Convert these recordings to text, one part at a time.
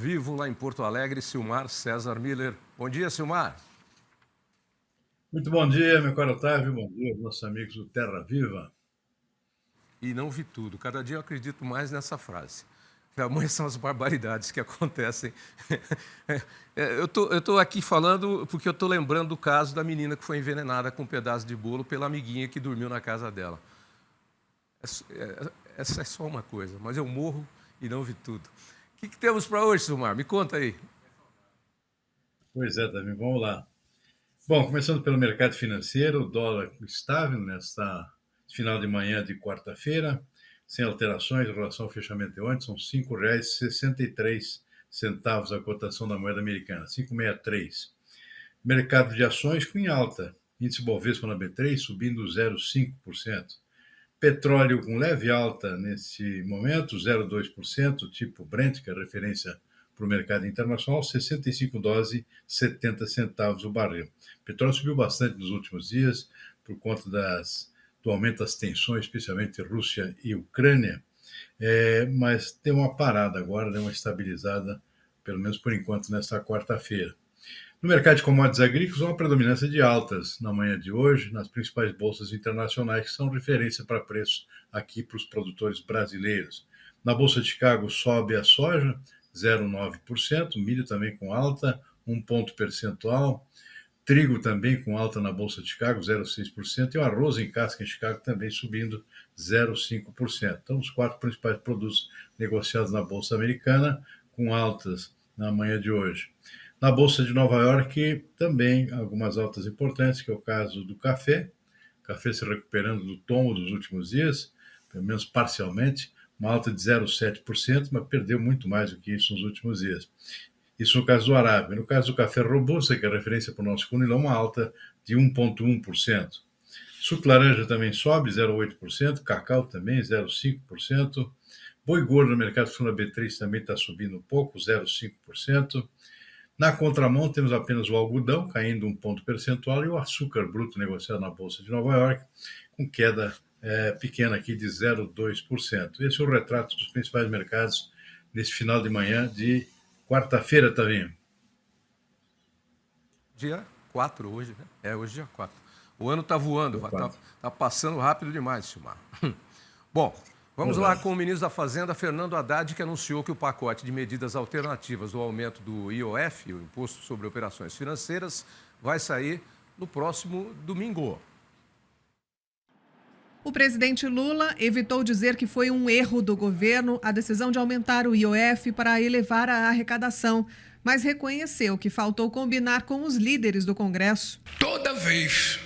vivo lá em Porto Alegre, Silmar César Miller. Bom dia, Silmar. Muito bom dia, meu caro Otávio. Bom dia aos nossos amigos do Terra Viva. E não vi tudo. Cada dia eu acredito mais nessa frase. Tamanhas são as barbaridades que acontecem. Eu tô aqui falando porque eu estou lembrando do caso da menina que foi envenenada com um pedaço de bolo pela amiguinha que dormiu na casa dela. Essa é só uma coisa, mas eu morro e não vi tudo. O que temos para hoje, Silmar? Me conta aí. Pois é, também, vamos lá. Bom, começando pelo mercado financeiro, o dólar estável nesta final de manhã de quarta-feira, sem alterações em relação ao fechamento de ontem, são R$ 5,63 a cotação da moeda americana, 5,63. Mercado de ações com em alta, índice Bovespa na B3 subindo 0,5%. Petróleo com leve alta nesse momento, 0,2%, tipo Brent, que é referência para o mercado internacional, 65 dólares, 70 centavos o barril. O petróleo subiu bastante nos últimos dias por conta do aumento das tensões, especialmente Rússia e Ucrânia, mas deu uma parada agora, deu uma estabilizada, pelo menos por enquanto, nesta quarta-feira. No mercado de commodities agrícolas, uma predominância de altas na manhã de hoje, nas principais bolsas internacionais, que são referência para preços aqui para os produtores brasileiros. Na Bolsa de Chicago, sobe a soja, 0,9%, milho também com alta, 1 ponto percentual, trigo também com alta na Bolsa de Chicago, 0,6%, e o arroz em casca em Chicago também subindo 0,5%. Então, os 4 principais produtos negociados na Bolsa Americana com altas na manhã de hoje. Na Bolsa de Nova York, também algumas altas importantes, que é o caso do café. O café se recuperando do tombo dos últimos dias, pelo menos parcialmente, uma alta de 0,7%, mas perdeu muito mais do que isso nos últimos dias. Isso no caso do Arábia. No caso do café robusta, que é referência para o nosso funilão, uma alta de 1,1%. Suco laranja também sobe, 0,8%. Cacau também, 0,5%. Boi gordo no mercado fundo B3 também está subindo um pouco, 0,5%. Na contramão, temos apenas o algodão caindo 1 ponto percentual e o açúcar bruto negociado na Bolsa de Nova York com queda pequena aqui de 0,2%. Esse é o retrato dos principais mercados nesse final de manhã de quarta-feira, Tavinho. Dia 4 hoje, né? Hoje é dia 4. O ano está voando, está passando rápido demais, Silmar. Bom, vamos lá com o ministro da Fazenda, Fernando Haddad, que anunciou que o pacote de medidas alternativas do aumento do IOF, o Imposto sobre Operações Financeiras, vai sair no próximo domingo. O presidente Lula evitou dizer que foi um erro do governo a decisão de aumentar o IOF para elevar a arrecadação, mas reconheceu que faltou combinar com os líderes do Congresso. Toda vez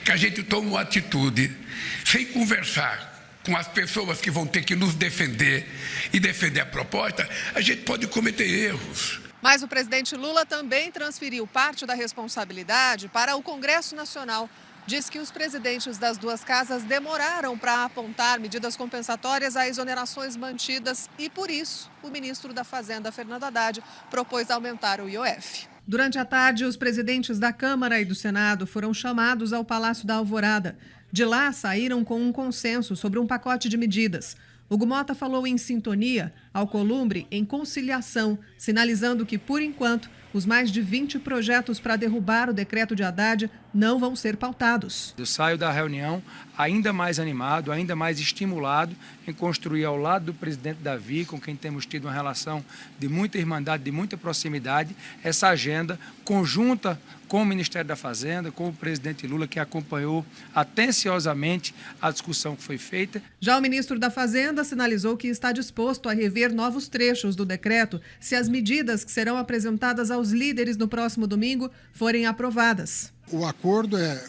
que a gente toma uma atitude sem conversar com as pessoas que vão ter que nos defender e defender a proposta, a gente pode cometer erros. Mas o presidente Lula também transferiu parte da responsabilidade para o Congresso Nacional. Diz que os presidentes das duas casas demoraram para apontar medidas compensatórias a exonerações mantidas e, por isso, o ministro da Fazenda, Fernando Haddad, propôs aumentar o IOF. Durante a tarde, os presidentes da Câmara e do Senado foram chamados ao Palácio da Alvorada. De lá, saíram com um consenso sobre um pacote de medidas. Hugo Mota falou em sintonia, Alcolumbre em conciliação, sinalizando que, por enquanto, os mais de 20 projetos para derrubar o decreto de Haddad não vão ser pautados. Eu saio da reunião ainda mais animado, ainda mais estimulado em construir ao lado do presidente Davi, com quem temos tido uma relação de muita irmandade, de muita proximidade, essa agenda conjunta com o Ministério da Fazenda, com o presidente Lula, que acompanhou atenciosamente a discussão que foi feita. Já o ministro da Fazenda sinalizou que está disposto a rever novos trechos do decreto se as medidas que serão apresentadas aos líderes no próximo domingo forem aprovadas. O acordo é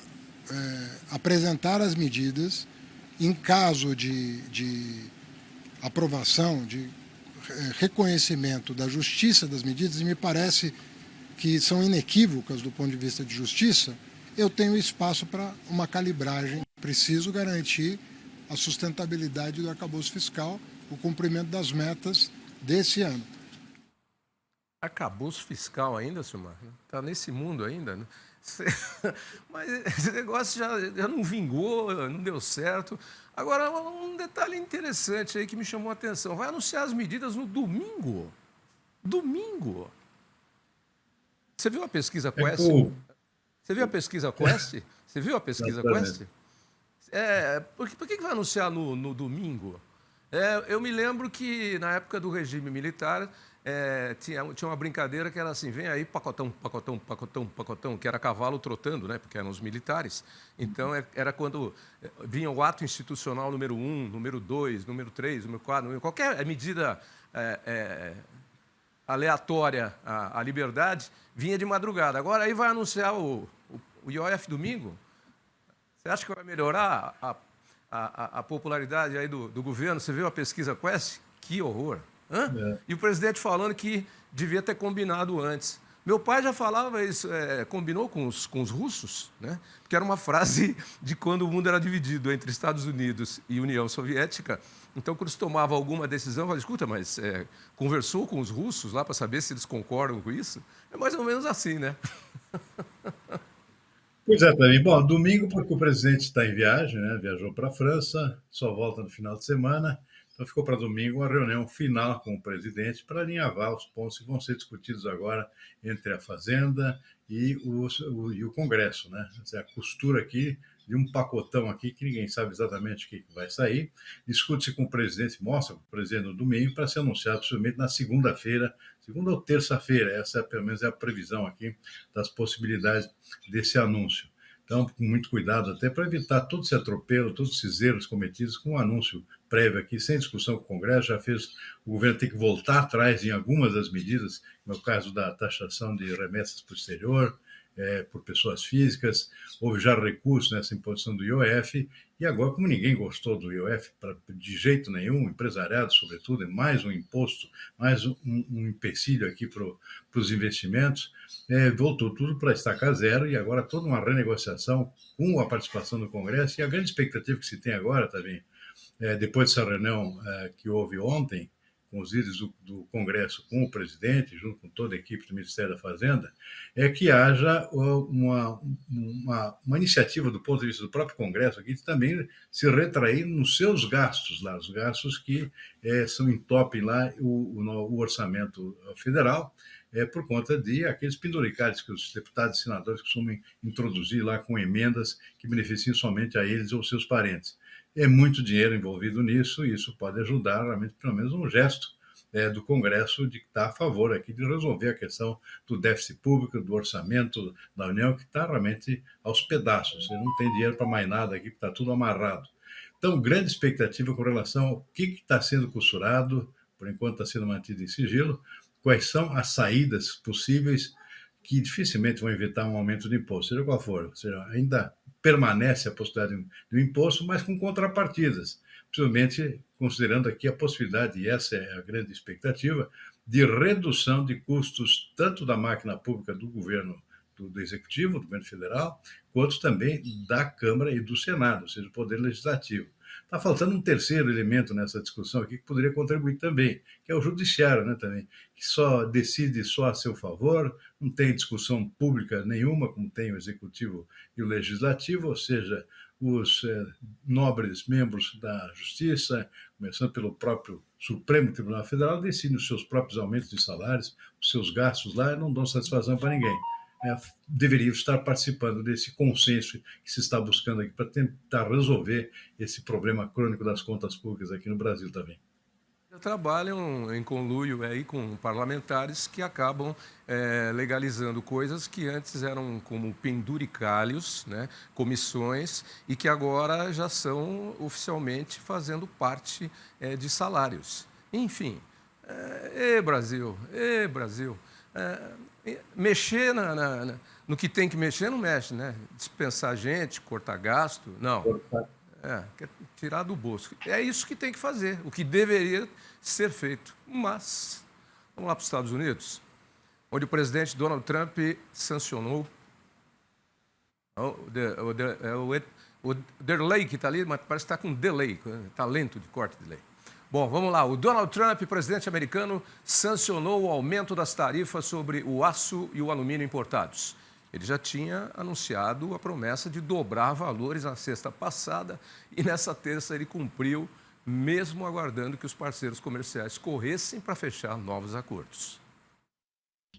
apresentar as medidas em caso de aprovação, de reconhecimento da justiça das medidas, e me parece que são inequívocas do ponto de vista de justiça, eu tenho espaço para uma calibragem. Preciso garantir a sustentabilidade do arcabouço fiscal, o cumprimento das metas desse ano. Arcabouço fiscal ainda, Silmar? Está nesse mundo ainda, né? Mas esse negócio já não vingou, não deu certo. Agora, um detalhe interessante aí que me chamou a atenção. Vai anunciar as medidas no domingo? Domingo. Você viu a pesquisa Quest? cool. Você viu a pesquisa Quest? Você viu a pesquisa Quest? Por que vai anunciar no domingo? Eu me lembro que na época do regime militar tinha uma brincadeira que era assim, vem aí pacotão, pacotão, pacotão, pacotão, que era cavalo trotando, né? Porque eram os militares. Então era quando vinha o ato institucional número 1, número 2, número 3, número 4, qualquer medida aleatória à liberdade, vinha de madrugada. Agora aí vai anunciar o IOF domingo. Você acha que vai melhorar a popularidade aí do governo? Você viu a pesquisa Quest? Que horror! E o presidente falando que devia ter combinado antes. Meu pai já falava isso, combinou com os russos, né? Porque era uma frase de quando o mundo era dividido entre Estados Unidos e União Soviética. Então, quando se tomava alguma decisão, eu falava, escuta, mas conversou com os russos lá para saber se eles concordam com isso? É mais ou menos assim, né? Pois é, também. Bom, domingo, porque o presidente está em viagem, né? Viajou para a França, só volta no final de semana. Então, ficou para domingo uma reunião final com o presidente para alinhavar os pontos que vão ser discutidos agora entre a Fazenda e o Congresso, né? A costura aqui de um pacotão aqui que ninguém sabe exatamente o que vai sair. Discute-se com o presidente, mostra para o presidente no domingo para ser anunciado possivelmente na segunda-feira, segunda ou terça-feira. Essa, pelo menos, é a previsão aqui das possibilidades desse anúncio. Então, com muito cuidado, até para evitar todo esse atropelo, todos esses erros cometidos com um anúncio prévio aqui, sem discussão com o Congresso, já fez o governo ter que voltar atrás em algumas das medidas, no caso da taxação de remessas para o exterior, por pessoas físicas, houve já recurso nessa imposição do IOF, e agora, como ninguém gostou do IOF de jeito nenhum, empresariado, sobretudo, é mais um imposto, mais um empecilho aqui para os investimentos, voltou tudo para estacar zero, e agora toda uma renegociação com a participação do Congresso, e a grande expectativa que se tem agora, também, depois dessa reunião que houve ontem, com os líderes do Congresso, com o presidente, junto com toda a equipe do Ministério da Fazenda, é que haja uma iniciativa do ponto de vista do próprio Congresso aqui de também se retrair nos seus gastos lá, os gastos que entopem lá o orçamento federal, por conta de aqueles penduricalhos que os deputados e senadores costumam introduzir lá com emendas que beneficiam somente a eles ou seus parentes. É muito dinheiro envolvido nisso, e isso pode ajudar, realmente, pelo menos um gesto do Congresso de estar a favor aqui de resolver a questão do déficit público, do orçamento da União, que está realmente aos pedaços. Você não tem dinheiro para mais nada aqui, está tudo amarrado. Então, grande expectativa com relação ao que está sendo costurado, por enquanto está sendo mantido em sigilo, quais são as saídas possíveis que dificilmente vão evitar um aumento de imposto, seja qual for. Ou seja, ainda permanece a possibilidade de um imposto, mas com contrapartidas, principalmente considerando aqui a possibilidade, e essa é a grande expectativa, de redução de custos tanto da máquina pública do governo, do Executivo, do governo federal, quanto também da Câmara e do Senado, ou seja, do Poder Legislativo. Está faltando um terceiro elemento nessa discussão aqui que poderia contribuir também, que é o Judiciário, né, também, que só decide só a seu favor, não tem discussão pública nenhuma, como tem o Executivo e o Legislativo, ou seja, os nobres membros da Justiça, começando pelo próprio Supremo Tribunal Federal, decidem os seus próprios aumentos de salários, os seus gastos lá, e não dão satisfação para ninguém. Deveriam estar participando desse consenso que se está buscando aqui para tentar resolver esse problema crônico das contas públicas aqui no Brasil também. Trabalham em conluio aí com parlamentares que acabam legalizando coisas que antes eram como penduricalhos, né, comissões, e que agora já são oficialmente fazendo parte de salários. Enfim, Brasil, Brasil. Mexer no que tem que mexer, não mexe, né? Dispensar gente, cortar gasto, não. Quer tirar do bolso. É isso que tem que fazer, o que deveria ser feito. Mas, vamos lá para os Estados Unidos, onde o presidente Donald Trump sancionou o delay que está ali, mas parece que está com delay, talento de corte de lei. Bom, vamos lá. O Donald Trump, presidente americano, sancionou o aumento das tarifas sobre o aço e o alumínio importados. Ele já tinha anunciado a promessa de dobrar valores na sexta passada e nessa terça ele cumpriu, mesmo aguardando que os parceiros comerciais corressem para fechar novos acordos.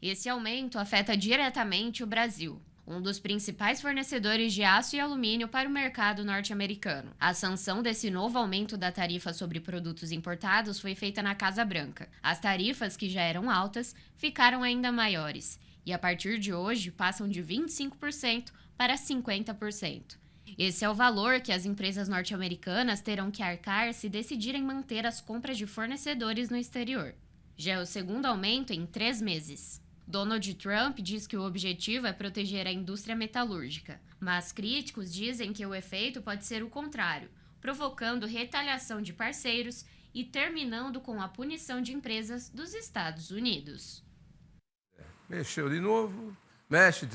Esse aumento afeta diretamente o Brasil, um dos principais fornecedores de aço e alumínio para o mercado norte-americano. A sanção desse novo aumento da tarifa sobre produtos importados foi feita na Casa Branca. As tarifas, que já eram altas, ficaram ainda maiores e, a partir de hoje, passam de 25% para 50%. Esse é o valor que as empresas norte-americanas terão que arcar se decidirem manter as compras de fornecedores no exterior. Já é o segundo aumento em 3 meses. Donald Trump diz que o objetivo é proteger a indústria metalúrgica, mas críticos dizem que o efeito pode ser o contrário, provocando retaliação de parceiros e terminando com a punição de empresas dos Estados Unidos. Mexeu de novo, mexe,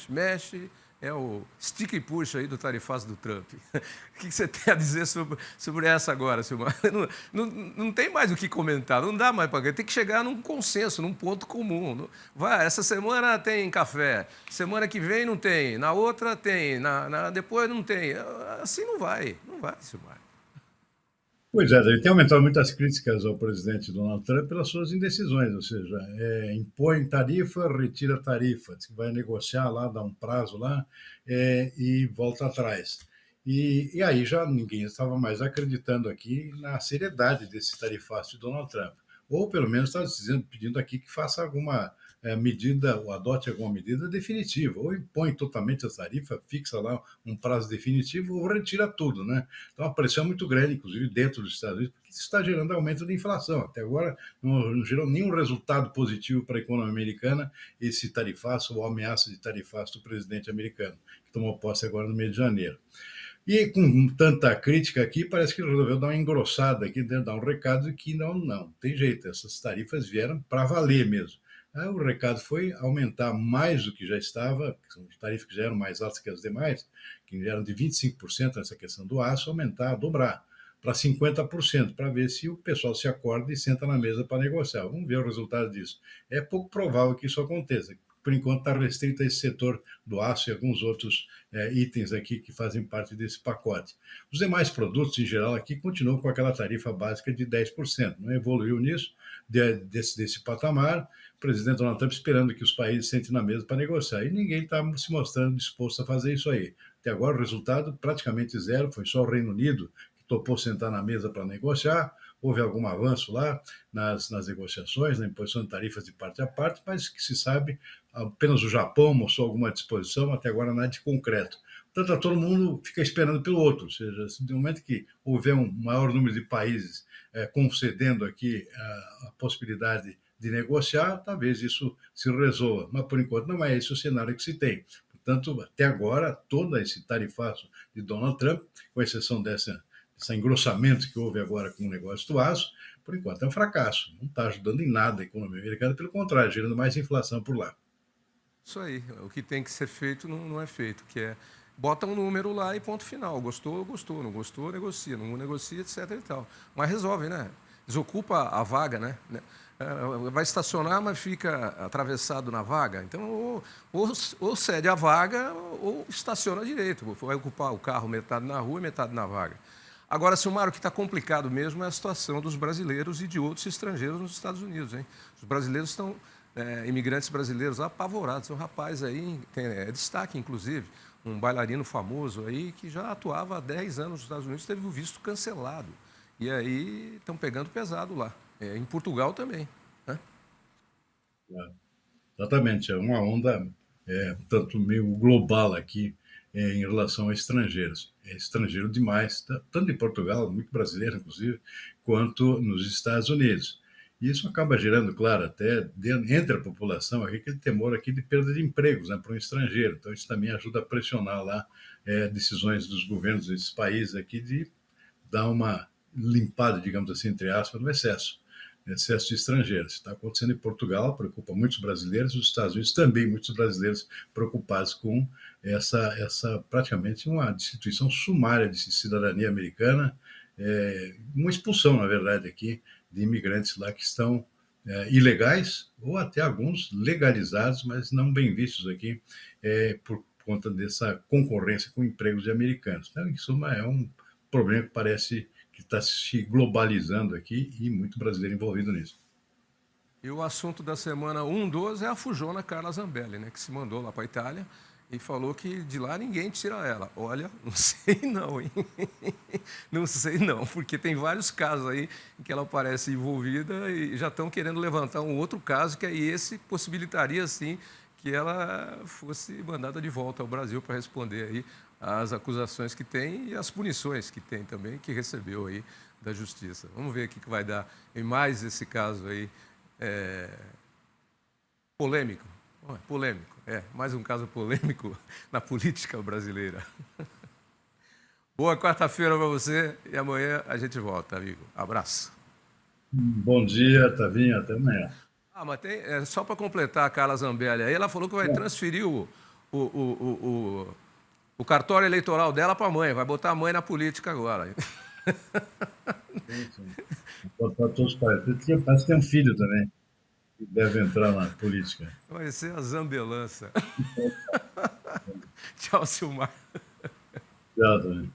mexe. É o stick e puxa aí do tarifaço do Trump. O que você tem a dizer sobre essa agora, Silmar? Não tem mais o que comentar, não dá mais para... Tem que chegar num consenso, num ponto comum. Vai, essa semana tem café, semana que vem não tem, na outra tem, depois não tem. Assim não vai, Silmar. Pois é, ele tem aumentado muitas críticas ao presidente Donald Trump pelas suas indecisões, ou seja, impõe tarifa, retira tarifa, diz que vai negociar lá, dá um prazo lá e volta atrás. E aí já ninguém estava mais acreditando aqui na seriedade desse tarifaço de Donald Trump. Ou pelo menos estava pedindo aqui que faça alguma medida, ou adote alguma medida definitiva, ou impõe totalmente a tarifa, fixa lá um prazo definitivo, ou retira tudo, né? Então, a pressão é muito grande, inclusive dentro dos Estados Unidos, porque isso está gerando aumento da inflação. Até agora, não gerou nenhum resultado positivo para a economia americana, esse tarifaço, ou ameaça de tarifaço do presidente americano, que tomou posse agora no mês de janeiro. E com tanta crítica aqui, parece que ele resolveu dar uma engrossada aqui, dar um recado de que não tem jeito, essas tarifas vieram para valer mesmo. Aí o recado foi aumentar mais do que já estava, que são tarifas que já eram mais altas que as demais, que já eram de 25% nessa questão do aço, aumentar, dobrar para 50%, para ver se o pessoal se acorda e senta na mesa para negociar. Vamos ver o resultado disso. É pouco provável que isso aconteça. Por enquanto está restrito a esse setor do aço e alguns outros itens aqui que fazem parte desse pacote. Os demais produtos, em geral, aqui continuam com aquela tarifa básica de 10%. Não evoluiu nisso, desse patamar. O presidente Donald Trump esperando que os países sentem na mesa para negociar. E ninguém está se mostrando disposto a fazer isso aí. Até agora o resultado praticamente zero, foi só o Reino Unido que topou sentar na mesa para negociar. Houve algum avanço lá nas negociações, na imposição de tarifas de parte a parte, mas que se sabe, apenas o Japão mostrou alguma disposição, até agora nada de concreto. Portanto, todo mundo fica esperando pelo outro, ou seja, no momento que houver um maior número de países concedendo aqui a possibilidade de negociar, talvez isso se resolva, mas por enquanto não é esse o cenário que se tem. Portanto, até agora, todo esse tarifaço de Donald Trump, com exceção desse engrossamento que houve agora com o negócio do aço, por enquanto é um fracasso. Não está ajudando em nada a economia americana, pelo contrário, gerando mais inflação por lá. Isso aí, o que tem que ser feito não é feito, que é bota um número lá e ponto final. Gostou, gostou, não gostou, negocia, não negocia, etc. e tal. Mas resolve, né? Desocupa a vaga, né? Vai estacionar, mas fica atravessado na vaga. Então, ou cede a vaga ou estaciona direito. Vai ocupar o carro metade na rua e metade na vaga. Agora, Silmar, o que está complicado mesmo é a situação dos brasileiros e de outros estrangeiros nos Estados Unidos, hein? Os brasileiros estão, imigrantes brasileiros apavorados. Tem um rapaz aí, destaque, inclusive, um bailarino famoso aí que já atuava há 10 anos nos Estados Unidos, teve o visto cancelado. E aí estão pegando pesado lá. Em Portugal também, né? Exatamente, é uma onda tanto meio global aqui em relação a estrangeiros. É estrangeiro demais, tanto em Portugal, muito brasileiro inclusive, quanto nos Estados Unidos. E isso acaba gerando, claro, até entre a população aquele temor aqui de perda de empregos, né, para um estrangeiro. Então isso também ajuda a pressionar lá decisões dos governos desses países aqui de dar uma limpada, digamos assim, entre aspas, no excesso de estrangeiros. Está acontecendo em Portugal, preocupa muitos brasileiros, nos Estados Unidos também muitos brasileiros preocupados com essa praticamente uma destituição sumária de cidadania americana, uma expulsão, na verdade, aqui de imigrantes lá que estão ilegais ou até alguns legalizados, mas não bem vistos aqui por conta dessa concorrência com empregos de americanos. Então, em suma, é um problema que parece que está se globalizando aqui e muito brasileiro envolvido nisso. E o assunto da semana 1/12 é a fujona Carla Zambelli, né, que se mandou lá para a Itália e falou que de lá ninguém tira ela. Olha, não sei não, hein? Não sei não, porque tem vários casos aí em que ela parece envolvida e já estão querendo levantar um outro caso, que aí esse possibilitaria, sim, que ela fosse mandada de volta ao Brasil para responder aí às acusações que tem e às punições que tem também, que recebeu aí da Justiça. Vamos ver o que vai dar em mais esse caso aí polêmico. Polêmico, mais um caso polêmico na política brasileira. Boa quarta-feira para você e amanhã a gente volta, amigo. Abraço. Bom dia, Tavinho, até amanhã. Mas tem, só para completar a Carla Zambelli, aí ela falou que vai transferir o cartório eleitoral dela para a mãe, vai botar a mãe na política agora. Sim. Botar todos os pais. Parece que tem um filho também, que deve entrar na política. Vai ser a Zambelança. Tchau, Silmar. Tchau, também.